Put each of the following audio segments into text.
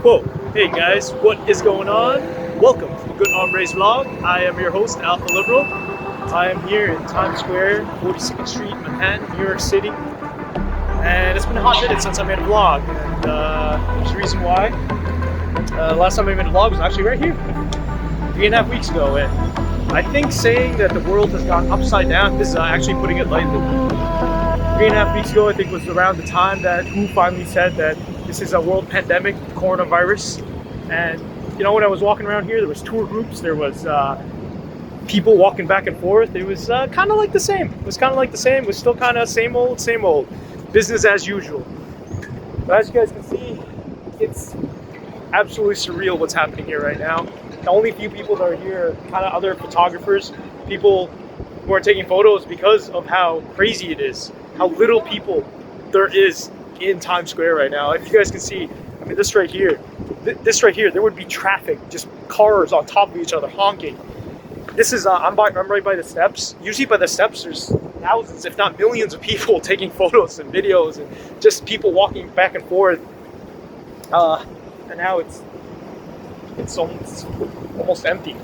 Whoa, hey guys, what is going on? Welcome to the Good Hombres vlog. I am your host, Alpha Liberal. I am here in Times Square, 42nd Street, Manhattan, New York City. And it's been a hot minute since I made a vlog. And there's a reason why. Last time I made a vlog was actually right here, 3.5 weeks ago. And I think saying that the world has gone upside down is actually putting it lightly. 3.5 weeks ago, I think, was around the time that WHO finally said that this is a world pandemic, coronavirus. And you know, when I was walking around here, there was tour groups, there was people walking back and forth. It was kind of like the same. It was kind of like the same. It was still kind of same old, business as usual. But as you guys can see, it's absolutely surreal what's happening here right now. The only few people that are here are kind of other photographers, people who are taking photos because of how crazy it is, how little people there is in Times Square right now. If you guys can see, I mean, this right here, there would be traffic, just cars on top of each other honking. This is, I'm right by the steps. Usually by the steps, there's thousands, if not millions of people taking photos and videos and just people walking back and forth. And now it's almost empty.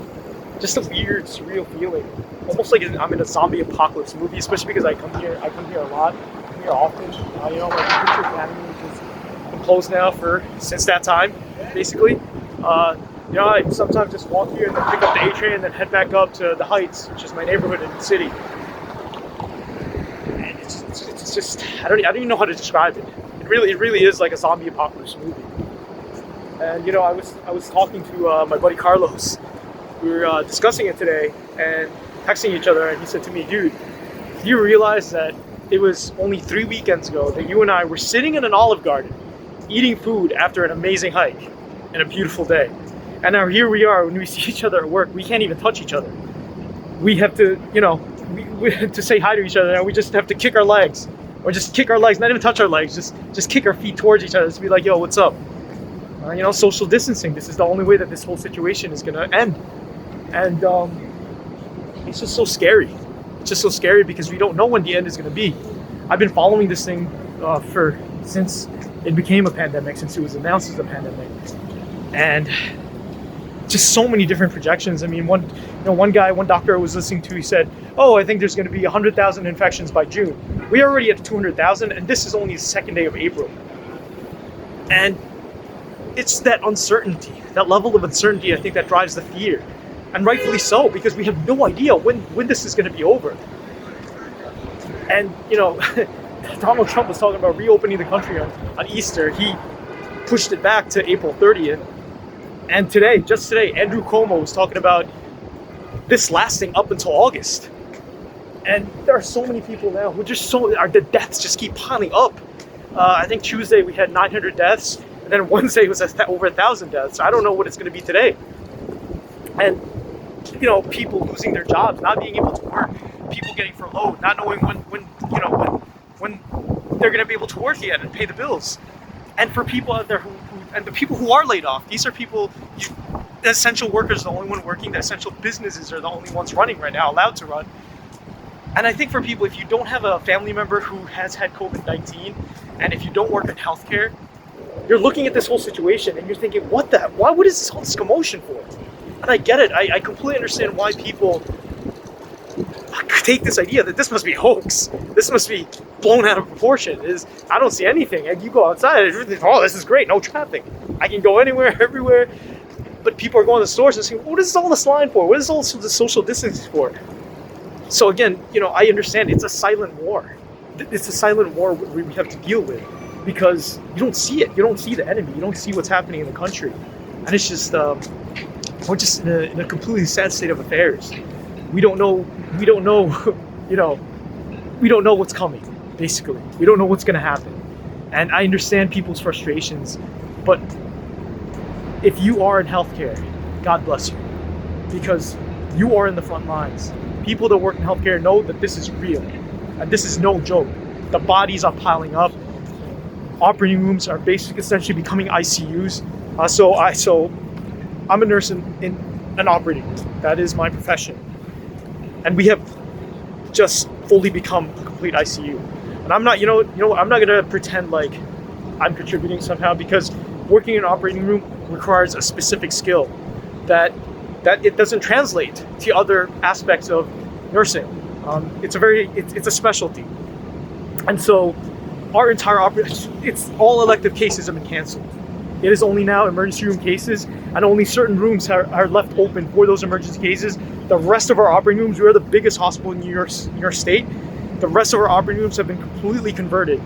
Just a weird, surreal feeling. Almost like I'm in a zombie apocalypse movie, especially because I come here a lot. I come here often. You know, my Picture Academy has been closed now since that time, basically. You know, I sometimes just walk here and then pick up the A train and then head back up to the Heights, which is my neighborhood in the city. And it's just I don't even know how to describe it. It really is like a zombie apocalypse movie. And you know, I was talking to my buddy Carlos. We were discussing it today and texting each other, and he said to me, "Dude, do you realize that it was only 3 weekends ago that you and I were sitting in an Olive Garden, eating food after an amazing hike and a beautiful day? And now here we are, when we see each other at work, we can't even touch each other. We have to, you know, we have to say hi to each other, and we just have to kick our legs, or just kick our legs, not even touch our legs, just kick our feet towards each other, just be like, yo, what's up?" You know, social distancing. This is the only way that this whole situation is gonna end. And it's just so scary. It's just so scary because we don't know when the end is gonna be. I've been following this thing since it became a pandemic, since it was announced as a pandemic, and just so many different projections. I mean, one doctor I was listening to, he said, "Oh, I think there's going to be 100,000 infections by June." We are already at 200,000, and this is only the second day of April. And it's that uncertainty, that level of uncertainty, I think, that drives the fear. And rightfully so, because we have no idea when this is going to be over. And, you know, Donald Trump was talking about reopening the country on Easter. He pushed it back to April 30th. And just today, Andrew Cuomo was talking about this lasting up until August. And there are so many people now who the deaths just keep piling up. I think Tuesday we had 900 deaths. And then Wednesday was over 1,000 deaths. I don't know what it's going to be today. And, you know, people losing their jobs, not being able to work, people getting furloughed, not knowing when they're going to be able to work again and pay the bills. And for people out there and the people who are laid off, these are people, the essential workers are the only one working, the essential businesses are the only ones running right now, allowed to run. And I think for people, if you don't have a family member who has had COVID-19, and if you don't work in healthcare, you're looking at this whole situation and you're thinking, what is all this commotion for? And I get it. I completely understand why people take this idea that this must be a hoax. This must be blown out of proportion. I don't see anything. And you go outside, oh, this is great, no traffic. I can go anywhere, everywhere. But people are going to the stores and saying, what is all this line for? What is all the social distancing for? So again, you know, I understand it's a silent war. It's a silent war we have to deal with. Because you don't see it. You don't see the enemy. You don't see what's happening in the country. And it's just, we're just in a completely sad state of affairs. We don't know, you know, we don't know what's coming, basically. We don't know what's going to happen. And I understand people's frustrations. But if you are in healthcare, God bless you. Because you are in the front lines. People that work in healthcare know that this is real. And this is no joke. The bodies are piling up. Operating rooms are essentially becoming ICUs. So I'm a nurse in an operating room. That is my profession. And we have just fully become a complete ICU. And I'm not, I'm not gonna pretend like I'm contributing somehow, because working in an operating room requires a specific skill that it doesn't translate to other aspects of nursing. It's a specialty, and so our entire it's all elective cases have been canceled. It is only now emergency room cases, and only certain rooms are left open for those emergency cases. The rest of our operating rooms, we are the biggest hospital in New York State. The rest of our operating rooms have been completely converted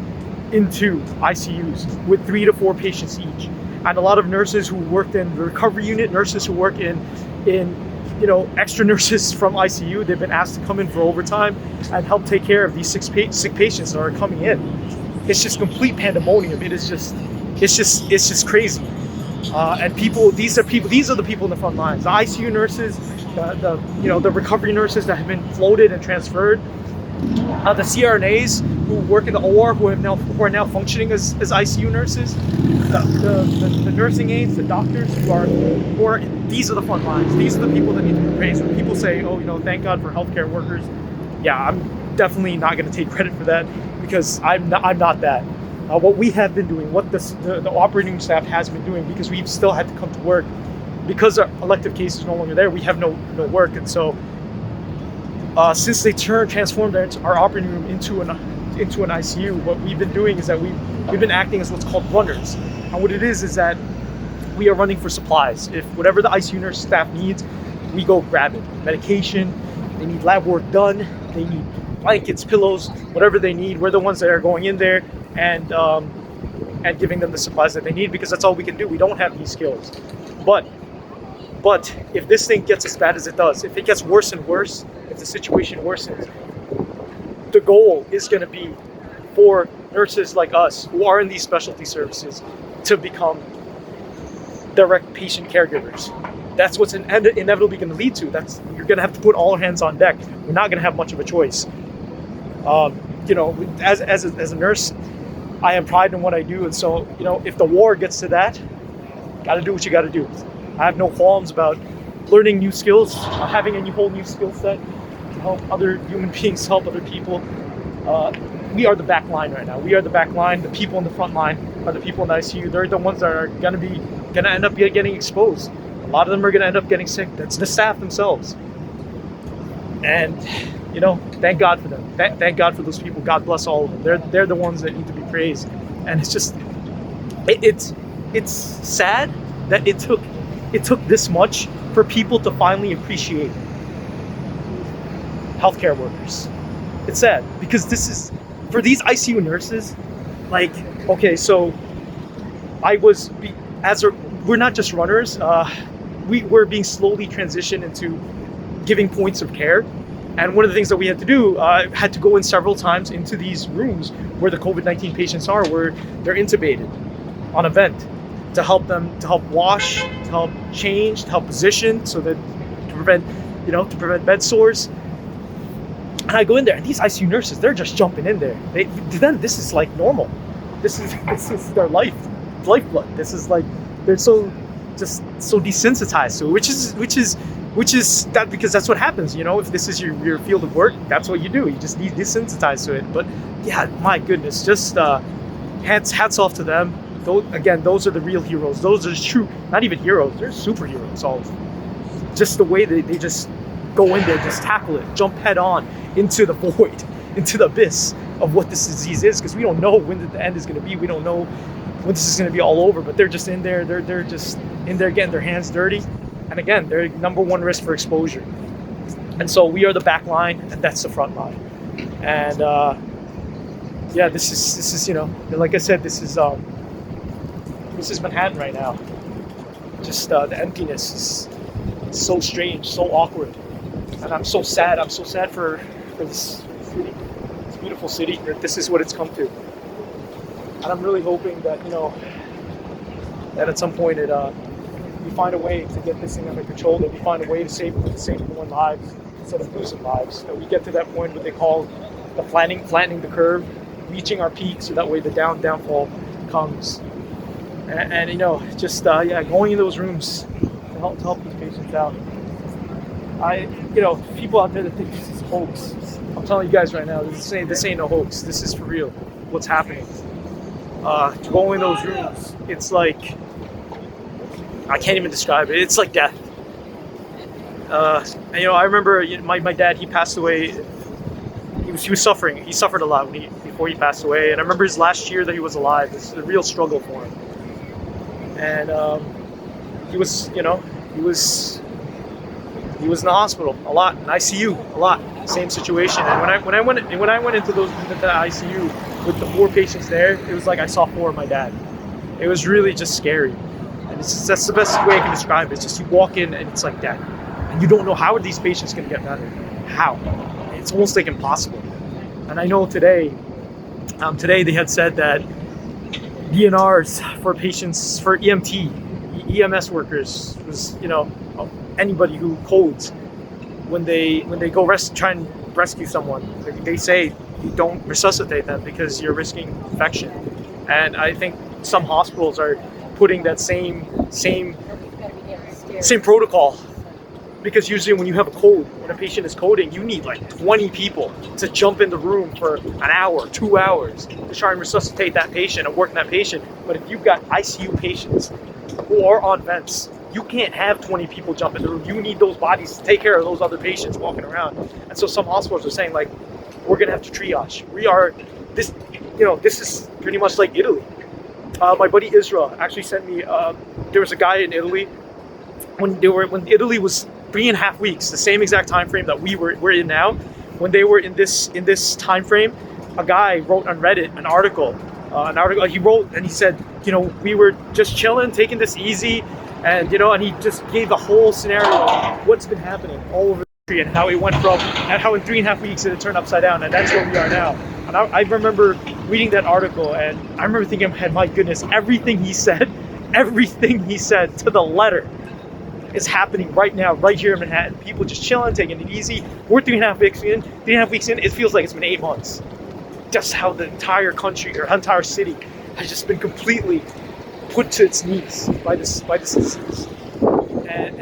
into ICUs with 3 to 4 patients each. And a lot of nurses who worked in the recovery unit, nurses who work in extra nurses from ICU, they've been asked to come in for overtime and help take care of these sick patients that are coming in. It's just complete pandemonium. It's just crazy. And these are the people in the front lines. The ICU nurses, the recovery nurses that have been floated and transferred, the CRNAs who work in the OR who are now functioning as ICU nurses, the nursing aides, the doctors who are these are the front lines. These are the people that need to be praised. When people say, "Oh, thank God for healthcare workers," yeah, I'm definitely not going to take credit for that because I'm not that. What we have been doing, what the operating room staff has been doing, because we've still had to come to work because our elective cases are no longer there. We have no work, and so since they transformed our operating room into an ICU, what we've been doing is that we've been acting as what's called runners. And what it is that we are running for supplies. If whatever the ICU nurse staff needs, we go grab it. Medication, they need lab work done, they need blankets, pillows, whatever they need. We're the ones that are going in there and giving them the supplies that they need, because that's all we can do. We don't have these skills. But if this thing gets as bad as it does, if it gets worse and worse, if the situation worsens, the goal is going to be for nurses like us who are in these specialty services to become direct patient caregivers. That's what's inevitably going to lead to. You're going to have to put all hands on deck. We're not going to have much of a choice. As a nurse, I have pride in what I do, and so if the war gets to that, got to do what you got to do. I have no qualms about learning new skills, having a whole new skill set to help other human beings, help other people. We are the back line right now. We are the back line. The people in the front line are the people in the ICU. They're the ones that are going to end up getting exposed. A lot of them are going to end up getting sick. That's the staff themselves. And thank God for them. Thank God for those people. God bless all of them. They're the ones that need to be praised. And it's just it's sad that it took this much for people to finally appreciate healthcare workers. It's sad because this is for these ICU nurses. Like, okay, so we're not just runners. We're being slowly transitioned into giving points of care. And one of the things that we had to do, had to go in several times into these rooms where the COVID-19 patients are, where they're intubated on a vent, to help wash, to help change, to help position, so that to prevent bed sores. And I go in there, and these ICU nurses, they're just jumping in there. To them, this is like normal. This is their lifeblood. This is like, they're so desensitized to it, which is that, because that's what happens. If this is your field of work, that's what you do. You just need desensitized to it. But yeah, my goodness, just hats off to them. Those are the real heroes. Those are true, not even heroes, they're superheroes. All of them. Just the way they just go in there, just tackle it, jump head on into the void, into the abyss of what this disease is, because we don't know when the end is going to be. We don't know when this is going to be all over, but they're just in there. They're just in there getting their hands dirty. And again, they're number one risk for exposure. And so we are the back line, and that's the front line. And this is like I said, this is Manhattan right now. Just the emptiness is so strange, so awkward, and I'm so sad. I'm so sad for this city, this beautiful city, that this is what it's come to. And I'm really hoping that that at some point we find a way to get this thing under control, that we find a way to save more lives instead of losing lives. That we get to that point, what they call the flattening the curve, reaching our peak, so that way the downfall comes. And going in those rooms to help these patients out. People out there that think this is a hoax, I'm telling you guys right now, this ain't no hoax. This is for real. What's happening? To go in those rooms, it's like I can't even describe it. It's like death. And I remember my dad. He passed away. He was suffering. He suffered a lot before he passed away. And I remember his last year that he was alive. This is a real struggle for him. And he was in the hospital a lot, in ICU a lot. Same situation. And when I went into the ICU with the 4 patients there, it was like I saw 4 of my dad. It was really just scary. And that's the best way I can describe it. It's just you walk in and it's like that. And you don't know how are these patients going to get better. How? It's almost like impossible. And I know today they had said that DNRs for patients, for EMS workers, was anybody who codes, when they go try and rescue someone, they say you don't resuscitate them because you're risking infection. And I think some hospitals are putting that same protocol, because usually when you have a code, when a patient is coding, you need like 20 people to jump in the room for an hour, 2 hours to try and resuscitate that patient and work on that patient. But if you've got ICU patients who are on vents, you can't have 20 people jump in the room. You need those bodies to take care of those other patients walking around. And so some hospitals are saying, like, we're gonna have to triage. This is pretty much like Italy. My buddy Israel actually sent me, there was a guy in Italy, when Italy was 3.5 weeks, the same exact time frame that we're in now. When they were in this time frame, a guy wrote on Reddit an article. He wrote and he said, we were just chilling, taking this easy, and and he just gave the whole scenario of what's been happening all over the country and how it went from, and how in 3.5 weeks it had turned upside down, and that's where we are now. And I remember reading that article, and I remember thinking, my goodness, everything he said to the letter is happening right now, right here in Manhattan. People just chilling, taking it easy. We're 3.5 weeks in. It feels like it's been 8 months. Just how the entire country or entire city has just been completely put to its knees by this disease. And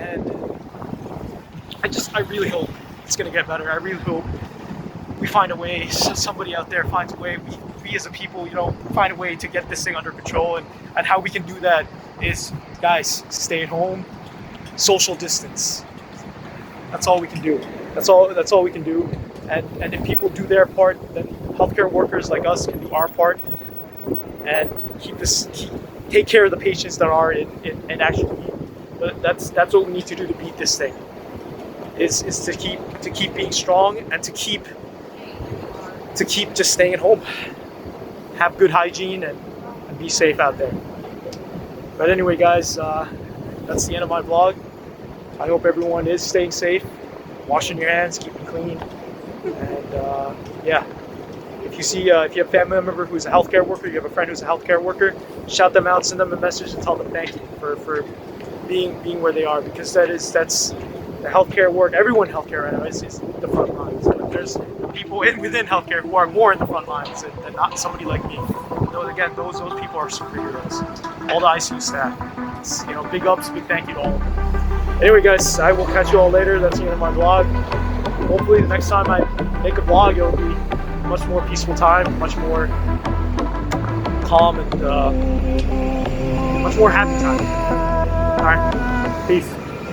I really hope it's gonna get better. I really hope we find a way. Somebody out there finds a way. We as a people, find a way to get this thing under control. And how we can do that is, guys, stay at home. Social distance. That's all we can do. That's all we can do. And if people do their part, then healthcare workers like us can do our part and take care of the patients that are in actual need. But that's what we need to do to beat this thing. Is to keep being strong and to keep just staying at home. Have good hygiene and be safe out there. But anyway, guys, that's the end of my vlog. I hope everyone is staying safe, washing your hands, keeping clean, and if you have a family member who's a healthcare worker, you have a friend who's a healthcare worker, shout them out, send them a message, and tell them thank you for being where they are, because that's the healthcare work. Everyone in healthcare right now is the front lines, but there's people within healthcare who are more in the front lines than not somebody like me. Again, those people are superheroes. All the ICU staff. Big ups, big thank you to all of them. Anyway, guys, I will catch you all later. That's the end of my vlog. Hopefully, the next time I make a vlog, it'll be a much more peaceful time, much more calm, and much more happy time. All right, peace.